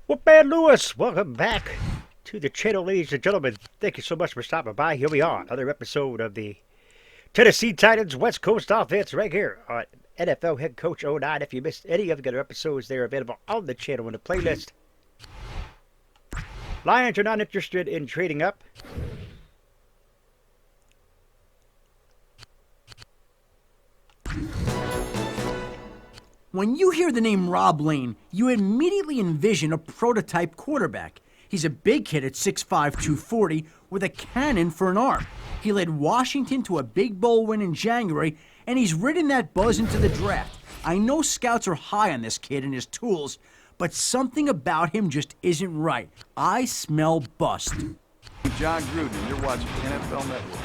Well, man, Lewis, welcome back to the channel, ladies and gentlemen. Thank you so much for stopping by. Here we are, another episode of the Tennessee Titans West Coast Offense right here on NFL Head Coach 09. If you missed any of the other episodes, they're available on the channel in the playlist. Lions are not interested in trading up. When you hear the name Rob Lane, you immediately envision a prototype quarterback. He's a big kid at 6'5", 240 with a cannon for an arm. He led Washington to a big bowl win in January, and he's ridden that buzz into the draft. I know scouts are high on this kid and his tools, but something about him just isn't right. I smell bust. John Gruden, you're watching NFL Network.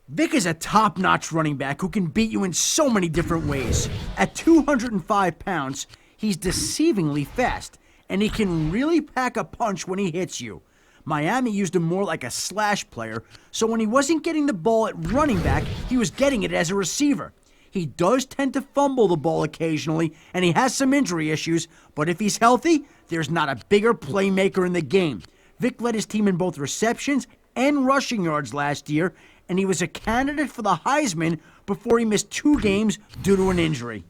Vic is a top-notch running back who can beat you in so many different ways. At 205 pounds, he's deceivingly fast, and he can really pack a punch when he hits you. Miami used him more like a slash player, so when he wasn't getting the ball at running back, he was getting it as a receiver. He does tend to fumble the ball occasionally, and he has some injury issues, but if he's healthy, there's not a bigger playmaker in the game. Vic led his team in both receptions and rushing yards last year, and he was a candidate for the Heisman before he missed 2 games due to an injury.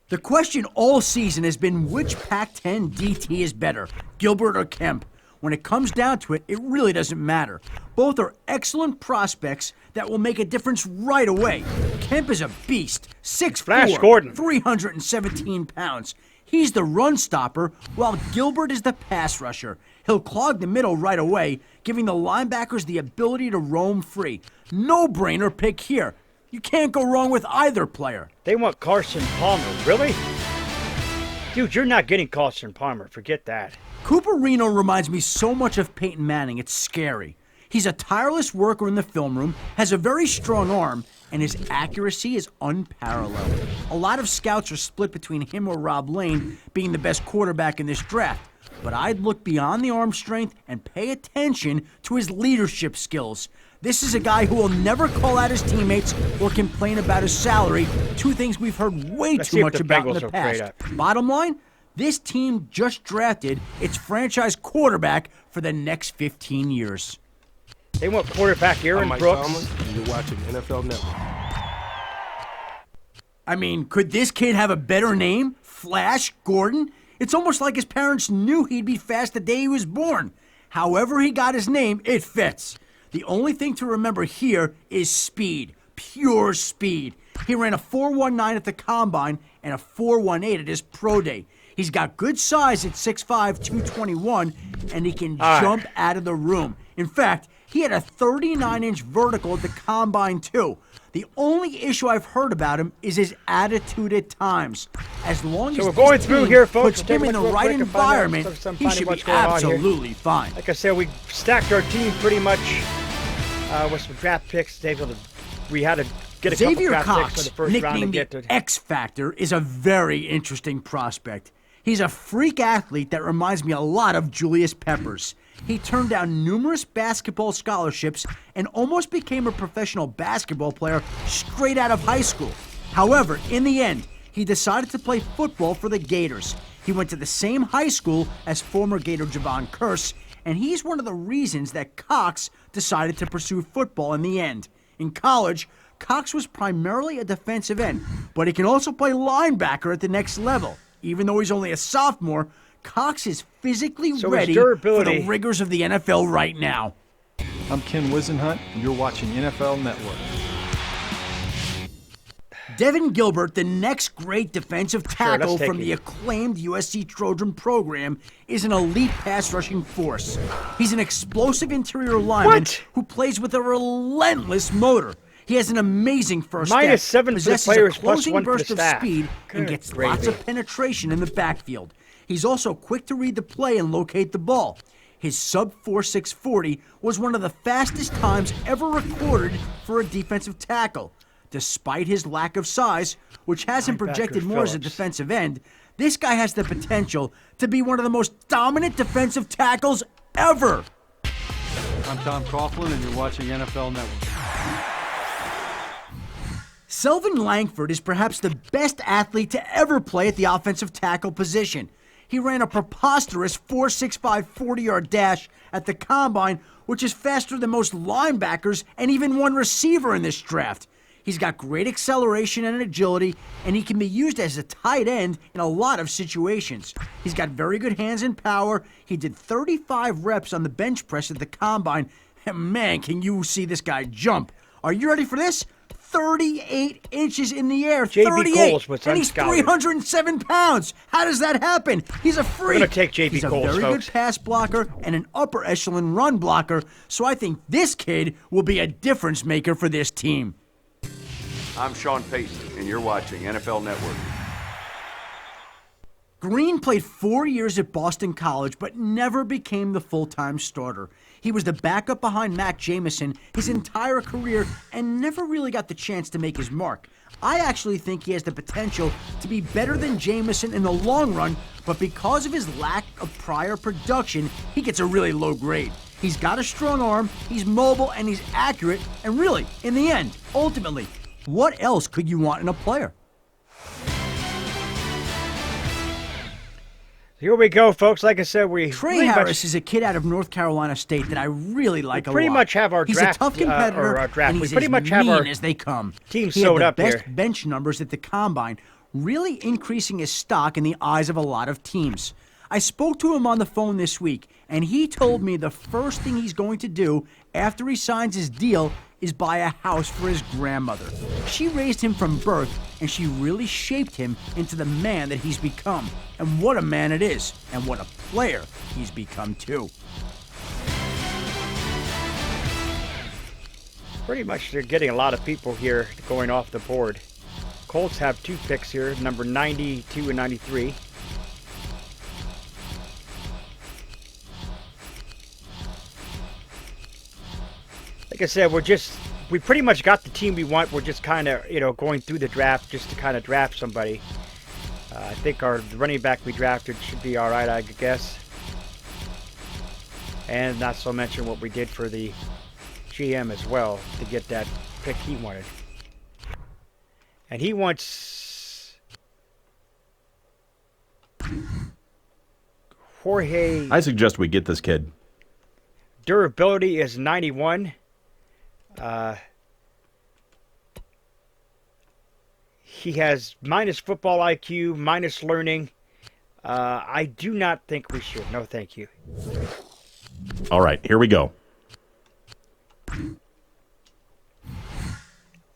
The question all season has been which Pac-10 DT is better, Gilbert or Kemp. When it comes down to it, it really doesn't matter. Both are excellent prospects that will make a difference right away. Kemp is a beast, 6'4", 317 pounds. He's the run stopper, while Gilbert is the pass rusher. He'll clog the middle right away, giving the linebackers the ability to roam free. No-brainer pick here. You can't go wrong with either player. They want Carson Palmer. Really? Dude, you're not getting Carson Palmer. Forget that. Cooper Reno reminds me so much of Peyton Manning, it's scary. He's a tireless worker in the film room, has a very strong arm, and his accuracy is unparalleled. A lot of scouts are split between him or Rob Lane being the best quarterback in this draft, but I'd look beyond the arm strength and pay attention to his leadership skills. This is a guy who will never call out his teammates or complain about his salary, 2 things we've heard way too much about in the past. Bottom line, this team just drafted its franchise quarterback for the next 15 years. They want quarterback Aaron Brooks. Tomlin, and you're watching NFL Network. I mean, could this kid have a better name? Flash Gordon? It's almost like his parents knew he'd be fast the day he was born. However he got his name, it fits. The only thing to remember here is speed. Pure speed. He ran a 4.19 at the Combine and a 4.18 at his pro day. He's got good size at 6'5", 221, and he can jump out of the room. In fact, he had a 39-inch vertical at the Combine, too. The only issue I've heard about him is his attitude at times. As long as we're going through here, folks. puts him in the right environment, he should be absolutely fine. Like I said, we stacked our team pretty much with some draft picks. We had to get a Xavier couple draft picks Cox, in the first round to nicknamed get the to. X Factor, is a very interesting prospect. He's a freak athlete that reminds me a lot of Julius Peppers. He turned down numerous basketball scholarships and almost became a professional basketball player straight out of high school. However, in the end, he decided to play football for the Gators. He went to the same high school as former Gator Javon Curse, and he's one of the reasons that Cox decided to pursue football in the end. In college, Cox was primarily a defensive end, but he can also play linebacker at the next level. Even though he's only a sophomore, Cox is physically ready for the rigors of the NFL right now. I'm Ken Wisenhunt, and you're watching NFL Network. Devin Gilbert, the next great defensive tackle from the acclaimed USC Trojan program, is an elite pass rushing force. He's an explosive interior lineman who plays with a relentless motor. He has an amazing first step, possesses a closing burst of speed, and gets lots of penetration in the backfield. He's also quick to read the play and locate the ball. His sub-4.6 40 was one of the fastest times ever recorded for a defensive tackle. Despite his lack of size, which has him projected more as a defensive end, this guy has the potential to be one of the most dominant defensive tackles ever. I'm Tom Coughlin, and you're watching NFL Network. Selvin Langford is perhaps the best athlete to ever play at the offensive tackle position. He ran a preposterous 4.65 40-yard dash at the Combine, which is faster than most linebackers and even one receiver in this draft. He's got great acceleration and agility, and he can be used as a tight end in a lot of situations. He's got very good hands and power. He did 35 reps on the bench press at the Combine. And man, can you see this guy jump. Are you ready for this? 38 inches in the air. J.B. 38, Coles was and he's unscouted. 307 pounds. How does that happen? He's a freak. We're gonna take J.B. He's Coles, a very folks. good pass blocker and an upper echelon run blocker, so I think this kid will be a difference maker for this team. I'm Sean Payton, and you're watching NFL Network. Green played 4 years at Boston College, but never became the full-time starter. He was the backup behind Mac Jamison his entire career and never really got the chance to make his mark. I actually think he has the potential to be better than Jamison in the long run, but because of his lack of prior production, he gets a really low grade. He's got a strong arm, he's mobile, and he's accurate, and really, in the end, ultimately, what else could you want in a player? Here we go, folks. Like I said, Trey Harris is a kid out of North Carolina State that I really like a lot. pretty much have our he's draft, a tough competitor, or our draft. and We he's pretty as much have mean our as they come. team he had sewed the up best here. bench numbers at the Combine, really increasing his stock in the eyes of a lot of teams. I spoke to him on the phone this week, and he told me the first thing he's going to do after he signs his deal is buy a house for his grandmother. She raised him from birth, and she really shaped him into the man that he's become. And what a man it is, and what a player he's become too. Pretty much they're getting a lot of people here going off the board. Colts have 2 picks here, number 92 and 93. Like I said, we pretty much got the team we want. We're just kind of, going through the draft just to kind of draft somebody. I think the running back we drafted should be all right, I guess. And not so mention what we did for the GM as well to get that pick he wanted. And he wants Jorge. I suggest we get this kid. Durability is 91. He has minus football IQ, minus learning. I do not think we should. No, thank you. All right, here we go.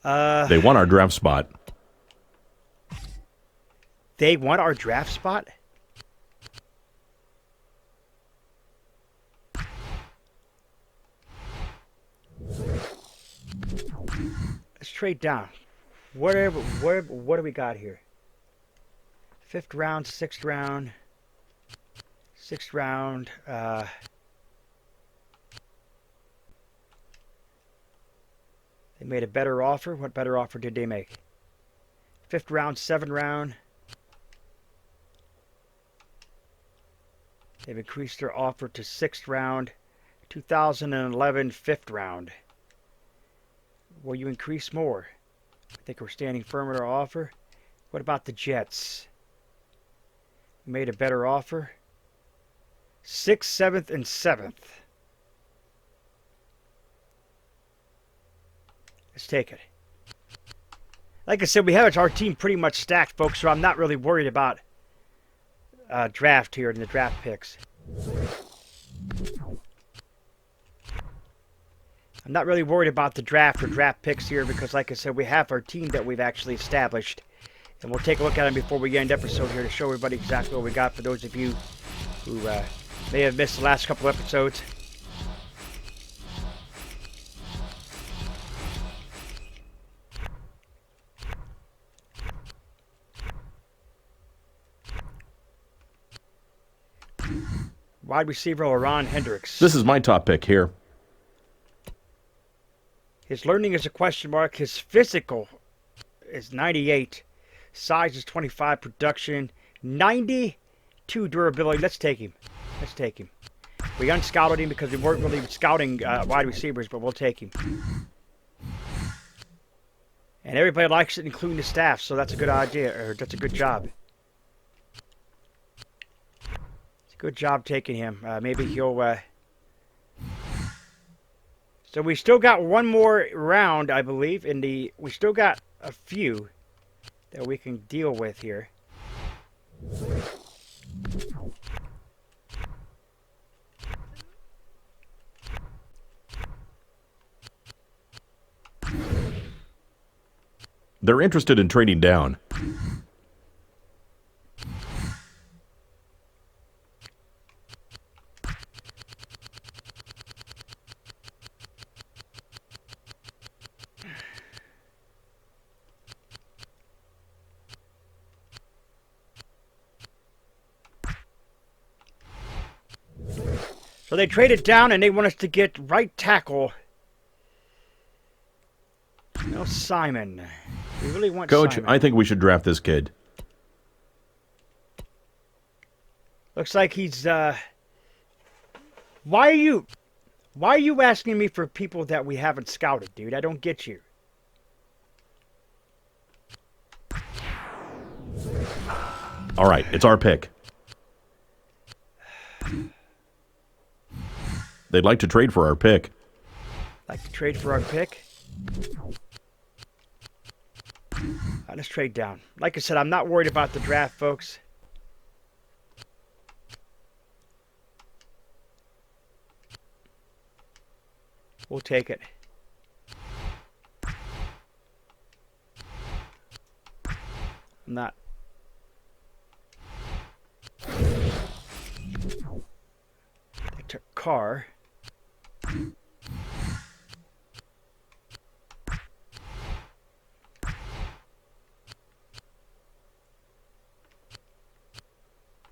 They won our draft spot. They want our draft spot? Let's trade down. What do we got here? 5th round, 6th round. 6th round. They made a better offer. What better offer did they make? 5th round, 7th round. They've increased their offer to 6th round. 2011, 5th round. Will you increase more? I think we're standing firm at our offer. What about the Jets? Made a better offer. 6th, 7th, and 7th. Let's take it. Like I said, we have our team pretty much stacked, folks, so I'm not really worried about draft here in the draft picks. I'm not really worried about the draft or draft picks here because, like I said, we have our team that we've actually established. And we'll take a look at them before we end the episode here to show everybody exactly what we got for those of you who may have missed the last couple episodes. Wide receiver Aaron Hendricks. This is my top pick here. His learning is a question mark. His physical is 98. Size is 25. Production 92. Durability. Let's take him. Let's take him. We unscouted him because we weren't really scouting wide receivers, but we'll take him. And everybody likes it, including the staff, so that's a good idea, or that's a good job. It's a good job taking him. Maybe he'll... So we still got one more round, I believe, we still got a few that we can deal with here. They're interested in trading down. So they traded down and they want us to get right tackle. No, Simon. We really want Coach, Simon. I think we should draft this kid. Looks like he's Why are you asking me for people that we haven't scouted, dude? I don't get you. All right, it's our pick. They'd like to trade for our pick. Like to trade for our pick? Let's trade down. Like I said, I'm not worried about the draft, folks. We'll take it. I'm not. They took Carr.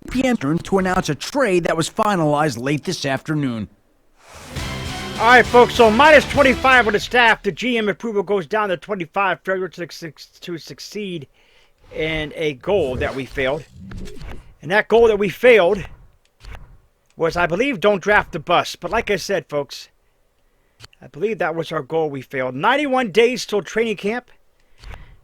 PM to announce a trade that was finalized late this afternoon. All right, folks, so minus 25 on the staff. The GM approval goes down to 25 failure to succeed in a goal that we failed. And that goal that we failed was, I believe, don't draft the bus. But like I said, folks, I believe that was our goal we failed. 91 days till training camp.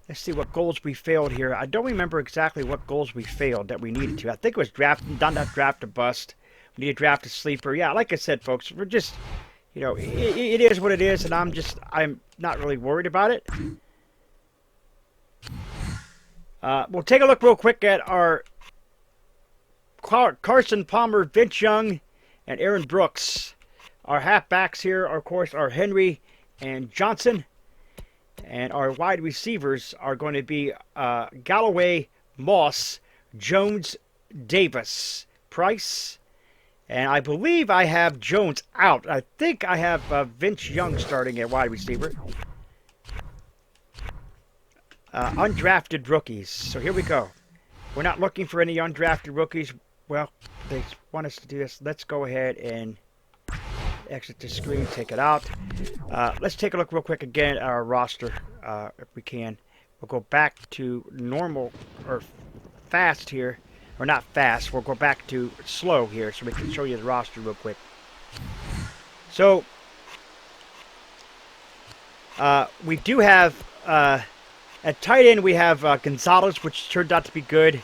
Let's see what goals we failed here. I don't remember exactly what goals we failed that we needed to. I think it was not draft a bust. We need to draft a sleeper. Yeah, like I said, folks, we're just, you know, it is what it is, and I'm not really worried about it. We'll take a look real quick at our Carson Palmer, Vince Young, and Aaron Brooks. Our halfbacks here, of course, are Henry and Johnson. And our wide receivers are going to be Galloway, Moss, Jones, Davis, Price. And I believe I have Jones out. I think I have Vince Young starting at wide receiver. Undrafted rookies. So here we go. We're not looking for any undrafted rookies. Well, they want us to do this. Let's go ahead and exit the screen, take it out. Let's take a look real quick again at our roster, if we can. We'll go back to normal, or fast here. Or not fast, we'll go back to slow here so we can show you the roster real quick. So, we do have, at tight end we have Gonzalez, which turned out to be good.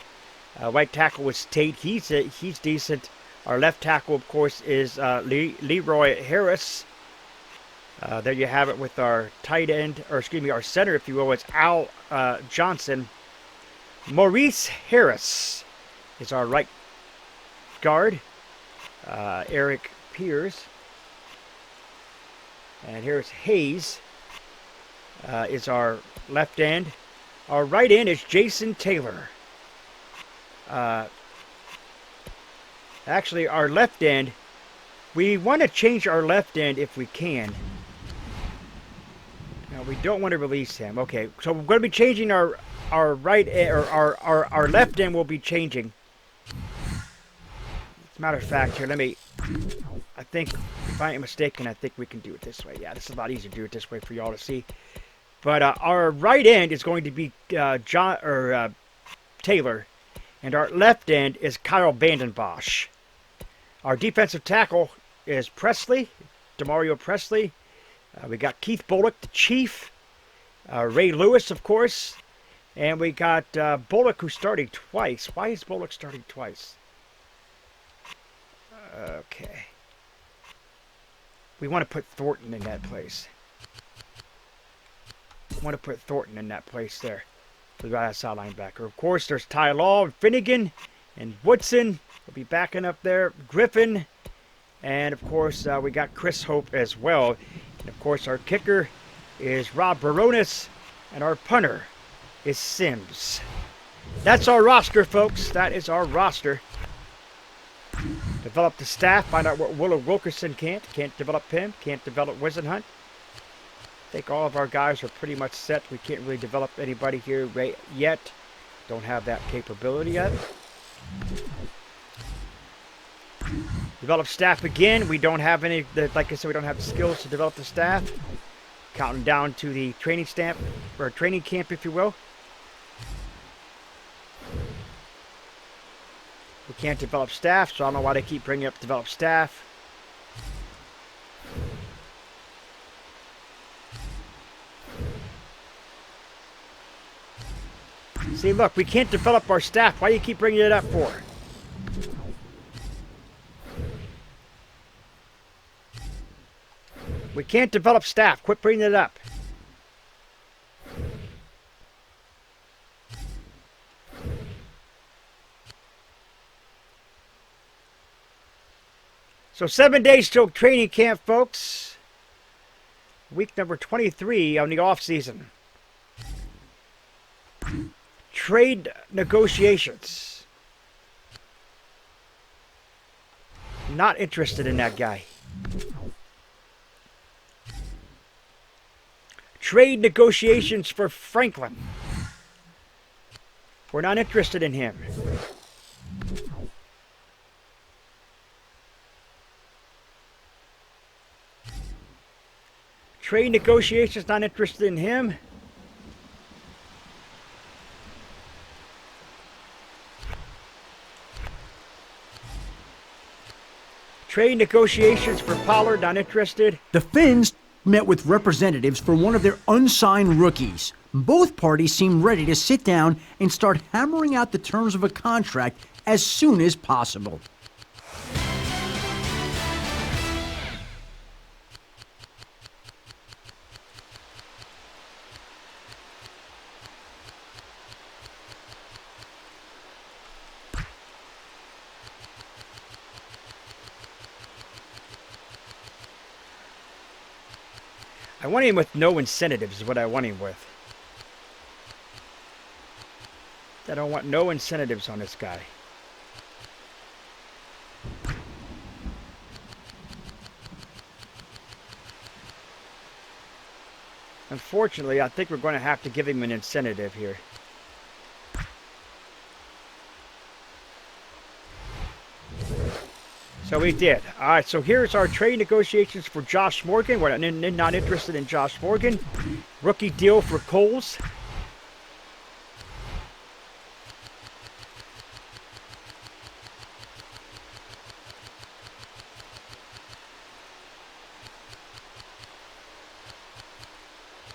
Right tackle was Tate, he's decent. Our left tackle, of course, is Leroy Harris. There you have it with our tight end, or excuse me, our center, if you will. It's Al Johnson. Maurice Harris is our right guard. Eric Pierce. And here's Hayes is our left end. Our right end is Jason Taylor. Actually, our left end, we want to change our left end if we can. No, we don't want to release him. Okay, so we're going to be changing our right end, or our left end will be changing. As a matter of fact, here, I think, if I ain't mistaken, I think we can do it this way. Yeah, this is a lot easier to do it this way for y'all to see. But our right end is going to be Taylor, and our left end is Kyle Vandenbosch. Our defensive tackle is Presley, Demario Presley. We got Keith Bullock, the Chief. Ray Lewis, of course. And we got Bullock, who's starting twice. Why is Bullock starting twice? Okay. We want to put Thornton in that place. We want to put Thornton in that place there. We got outside linebacker. Of course, there's Ty Law, and Finnegan, and Woodson will be backing up there. Griffin. And, of course, we got Chris Hope as well. And, of course, our kicker is Rob Baronis. And our punter is Sims. That's our roster, folks. That is our roster. Develop the staff. Find out what Willow Wilkerson can't. Can't develop him. Can't develop Wisenhunt. I think all of our guys are pretty much set. We can't really develop anybody here yet. Don't have that capability yet. Develop staff again. We don't have any, like I said, we don't have the skills to develop the staff. Counting down to the training camp, or training camp, if you will. We can't develop staff, so I don't know why they keep bringing up develop staff. See, look, we can't develop our staff. Why do you keep bringing it up for? We can't develop staff. Quit bringing it up. So 7 days till training camp, folks. Week number 23 on the off season. Trade negotiations. Not interested in that guy. Trade negotiations for Franklin. We're not interested in him. Trade negotiations, not interested in him. Trade negotiations for Pollard, not interested. The Finns met with representatives for one of their unsigned rookies. Both parties seem ready to sit down and start hammering out the terms of a contract as soon as possible. I want him with no incentives is what I want him with. I don't want no incentives on this guy. Unfortunately, I think we're going to have to give him an incentive here. So we did. All right, so here's our trade negotiations for Josh Morgan. We're not interested in Josh Morgan. Rookie deal for Coles.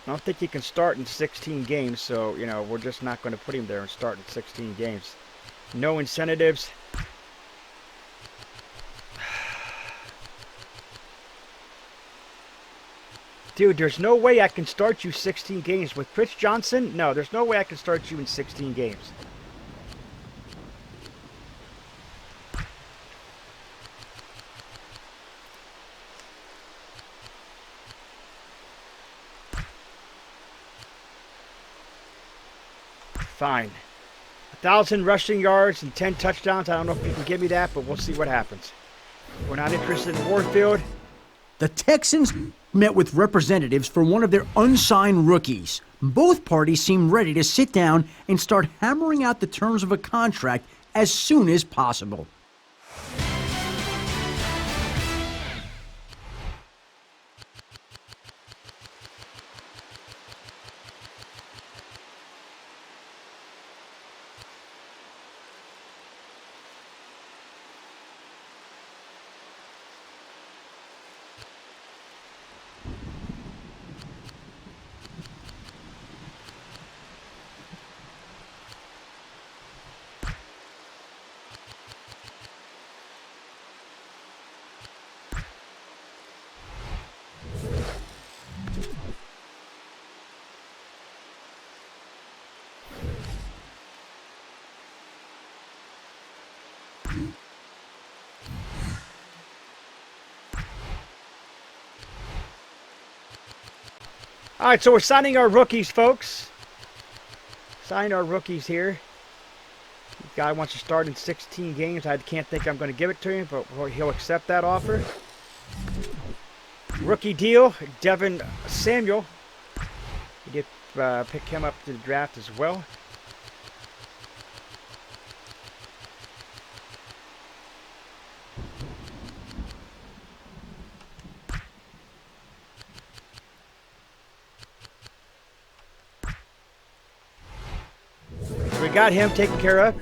I don't think he can start in 16 games, so, you know, we're just not going to put him there and start in 16 games. No incentives. Dude, there's no way I can start you 16 games. With Chris Johnson, no, there's no way I can start you in 16 games. Fine. 1,000 rushing yards and 10 touchdowns. I don't know if you can give me that, but we'll see what happens. We're not interested in Warfield. The Texans met with representatives for one of their unsigned rookies. Both parties seem ready to sit down and start hammering out the terms of a contract as soon as possible. All right, so we're signing our rookies, folks. Signing our rookies here. The guy wants to start in 16 games. I can't think I'm going to give it to him, but he'll accept that offer. Rookie deal, Devin Samuel. We did pick him up to the draft as well. We got him taken care of.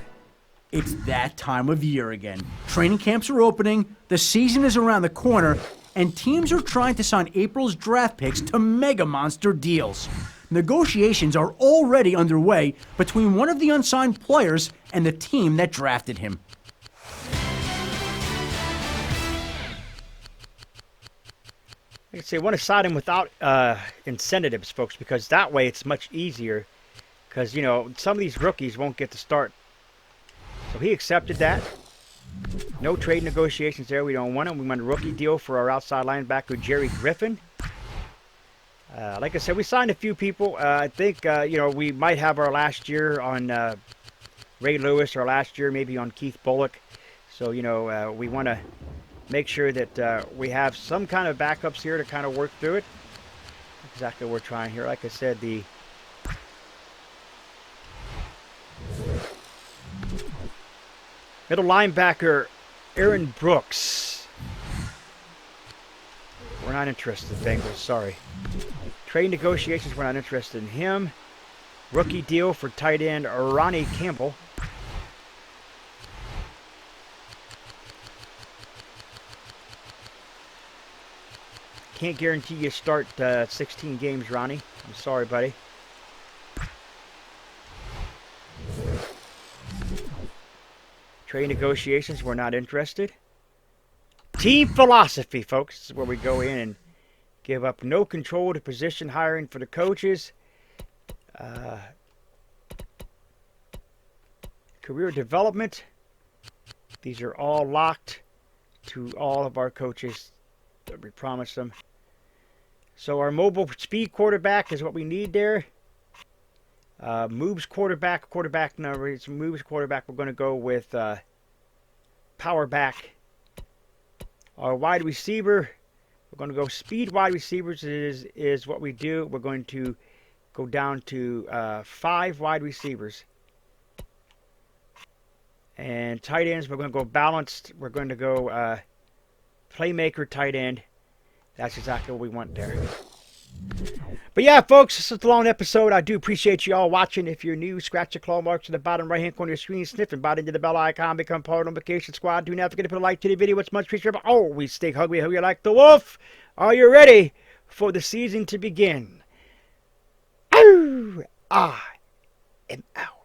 It's that time of year again. Training camps are opening, the season is around the corner, and teams are trying to sign April's draft picks to mega monster deals. Negotiations are already underway between one of the unsigned players and the team that drafted him. Like I say, I want to sign him without incentives, folks, because that way it's much easier. Because, you know, some of these rookies won't get to start. So he accepted that. No trade negotiations there. We don't want him. We want a rookie deal for our outside linebacker, Jerry Griffin. Like I said, we signed a few people. I think, you know, we might have our last year on Ray Lewis, or last year maybe on Keith Bullock. So, you know, we want to make sure that we have some kind of backups here to kind of work through it. Exactly what we're trying here. Like I said, the middle linebacker, Aaron Brooks. We're not interested, Bengals. Sorry. Trade negotiations, we're not interested in him. Rookie deal for tight end Ronnie Campbell. Can't guarantee you start 16 games, Ronnie. I'm sorry, buddy. Trade negotiations, we're not interested. Team philosophy, folks. This is where we go in and give up no control to position hiring for the coaches. Career development. These are all locked to all of our coaches that we promised them. So our mobile speed quarterback is what we need there. Moves quarterback number. It's moves quarterback. We're going to go with power back. Our wide receiver, we're going to go speed wide receivers is what we do. We're going to go down to 5 wide receivers. And tight ends, we're going to go balanced. We're going to go playmaker tight end. That's exactly what we want there. But yeah, folks, this is a long episode. I do appreciate you all watching. If you're new, scratch the claw marks in the bottom right-hand corner of your screen, sniff and bite into the bell icon, become part of the notification squad. Do not forget to put a like to the video. It's much appreciated. But always stay hungry like the wolf. Are you ready for the season to begin? I am out.